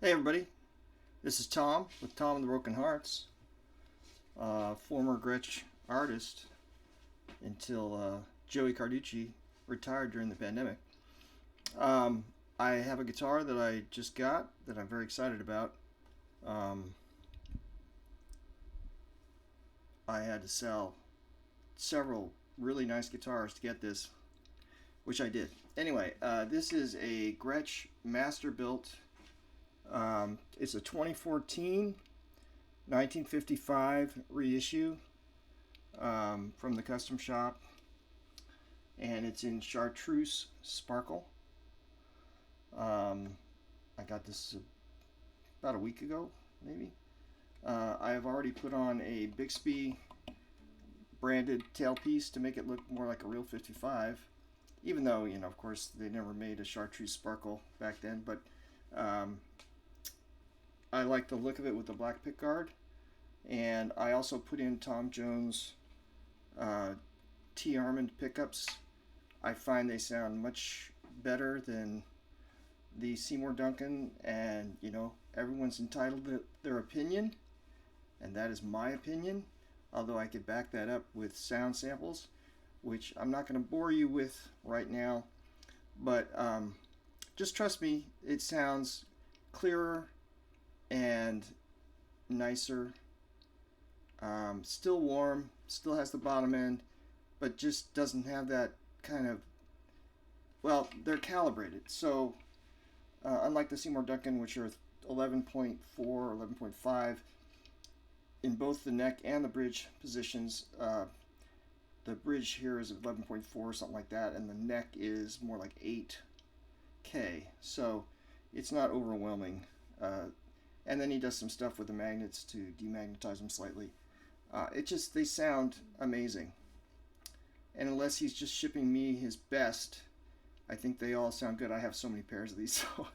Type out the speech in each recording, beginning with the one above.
Hey everybody, this is Tom with Tom and the Broken Hearts, former Gretsch artist until Joey Carducci retired during the pandemic. Um, I have a guitar that I just got that I'm very excited about. Um, I had to sell several really nice guitars to get this, which I did. Anyway, this is a Gretsch Master Built. It's a 2014 1955 reissue from the Custom Shop, and it's in Chartreuse Sparkle. I got this about a week ago, maybe. I have already put on a Bixby branded tailpiece to make it look more like a real 55, even though, of course, they never made a Chartreuse Sparkle back then, but I like the look of it with the black pickguard. And I also put in Tom Jones T-Armond pickups. I find they sound much better than the Seymour Duncan, and everyone's entitled to their opinion, and that is my opinion, although I could back that up with sound samples, which I'm not going to bore you with right now, but just trust me, it sounds clearer and nicer. Still warm, still has the bottom end, but just doesn't have that kind of, well, they're calibrated. So unlike the Seymour Duncan, which are 11.4, 11.5 in both the neck and the bridge positions, the bridge here is 11.4, something like that, and the neck is more like 8K. So it's not overwhelming. And then he does some stuff with the magnets to demagnetize them slightly. They sound amazing. And unless he's just shipping me his best, I think they all sound good. I have so many pairs of these, so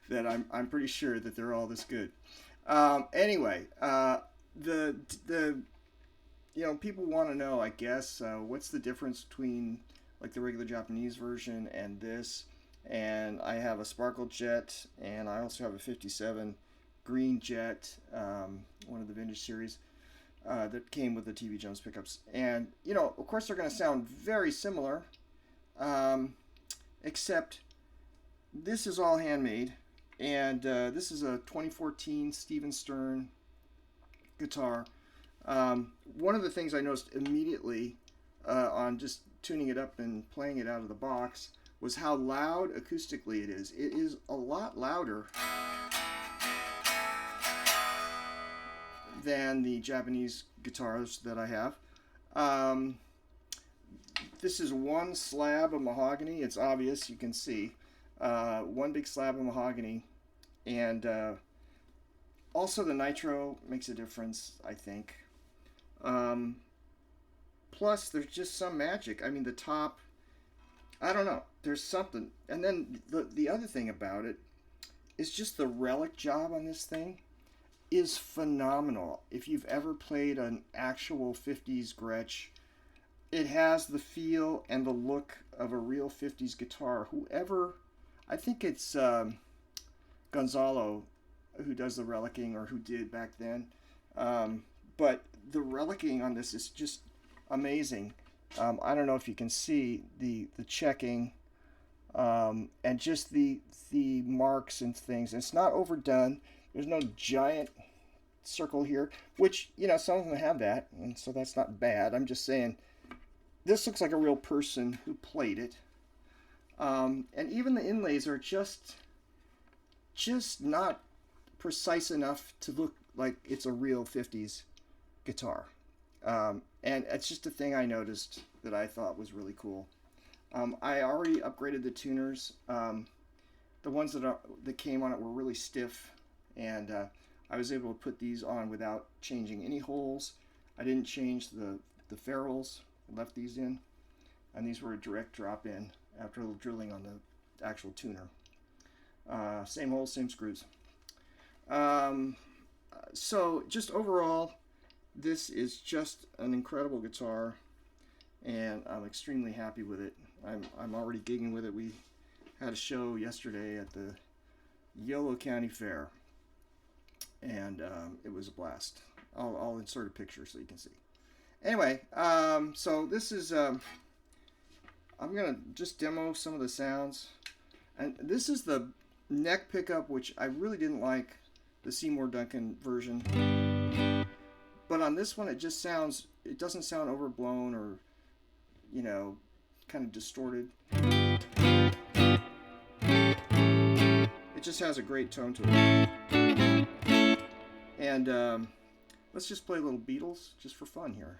that I'm pretty sure that they're all this good. Anyway, the people want to know, I guess, what's the difference between like the regular Japanese version and this. And I have a Sparkle Jet, and I also have a 57 Green Jet, one of the vintage series that came with the TV Jones pickups. And, of course they're going to sound very similar, except this is all handmade, and this is a 2014 Steven Stern guitar. One of the things I noticed immediately on just tuning it up and playing it out of the box was how loud acoustically it is. It is a lot louder than the Japanese guitars that I have. This is one slab of mahogany. It's obvious, you can see. One big slab of mahogany. And also the nitro makes a difference, I think. Plus, there's just some magic. I mean, the top, I don't know. There's something. And then the other thing about it is just the relic job on this thing is phenomenal. If you've ever played an actual 50s Gretsch, it has the feel and the look of a real 50s guitar. I think it's Gonzalo who does the relicking, or who did back then. But the relicking on this is just amazing. I don't know if you can see the checking, and just the marks and things. It's not overdone. There's no giant circle here, which, some of them have that, and so that's not bad. I'm just saying, this looks like a real person who played it. And even the inlays are just not precise enough to look like it's a real 50s guitar. And it's just a thing I noticed that I thought was really cool. I already upgraded the tuners. The ones that came on it were really stiff, and I was able to put these on without changing any holes. I didn't change the ferrules. I left these in, and these were a direct drop in after a little drilling on the actual tuner. Same holes, same screws. So just overall, this is just an incredible guitar, and I'm extremely happy with it. I'm already gigging with it. We had a show yesterday at the Yolo County Fair, and it was a blast. I'll insert a picture so you can see. Anyway, so this is I'm gonna just demo some of the sounds, and this is the neck pickup, which I really didn't like the Seymour Duncan version, but on this one it just sounds, it doesn't sound overblown or, you know, kind of distorted. It just has a great tone to it. And let's just play a little Beatles just for fun here.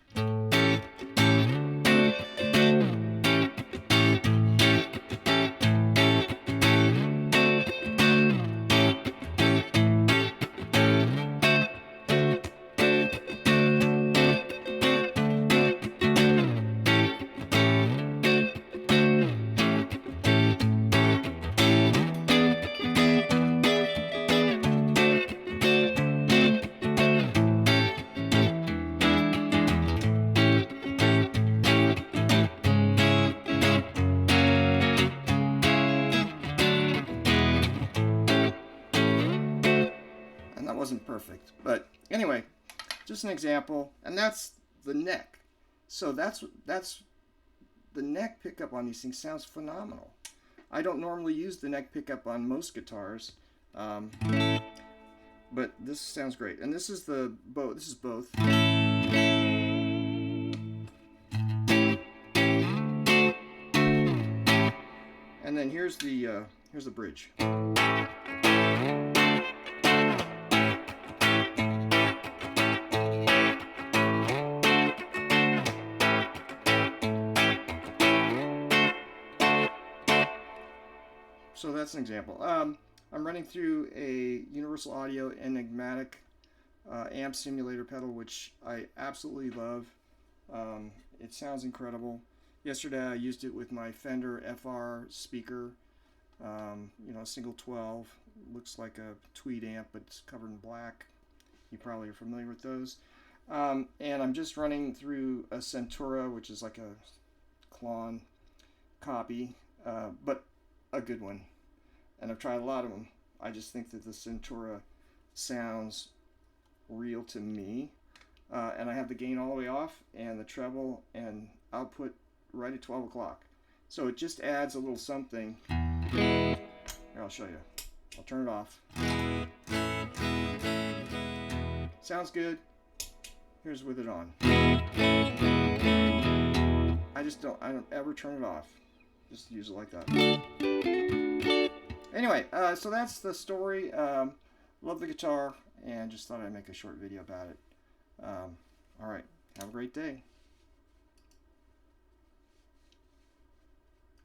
Wasn't perfect, but anyway, just an example. And that's the neck. So that's the neck pickup on these things sounds phenomenal. I don't normally use the neck pickup on most guitars, but this sounds great. And this is the both. This is both. And then here's the bridge. So that's an example. I'm running through a Universal Audio Enigmatic amp simulator pedal, which I absolutely love. It sounds incredible. Yesterday I used it with my Fender FR speaker, you know, single 12. Looks like a tweed amp, but it's covered in black. You probably are familiar with those. And I'm just running through a Centura, which is like a Klon copy, but a good one. And I've tried a lot of them. I just think that the Centura sounds real to me. And I have the gain all the way off and the treble and output right at 12 o'clock. So it just adds a little something. Here, I'll show you. I'll turn it off. Sounds good. Here's with it on. I don't ever turn it off. Just use it like that. Anyway, so that's the story. Love the guitar, and just thought I'd make a short video about it. All right, have a great day.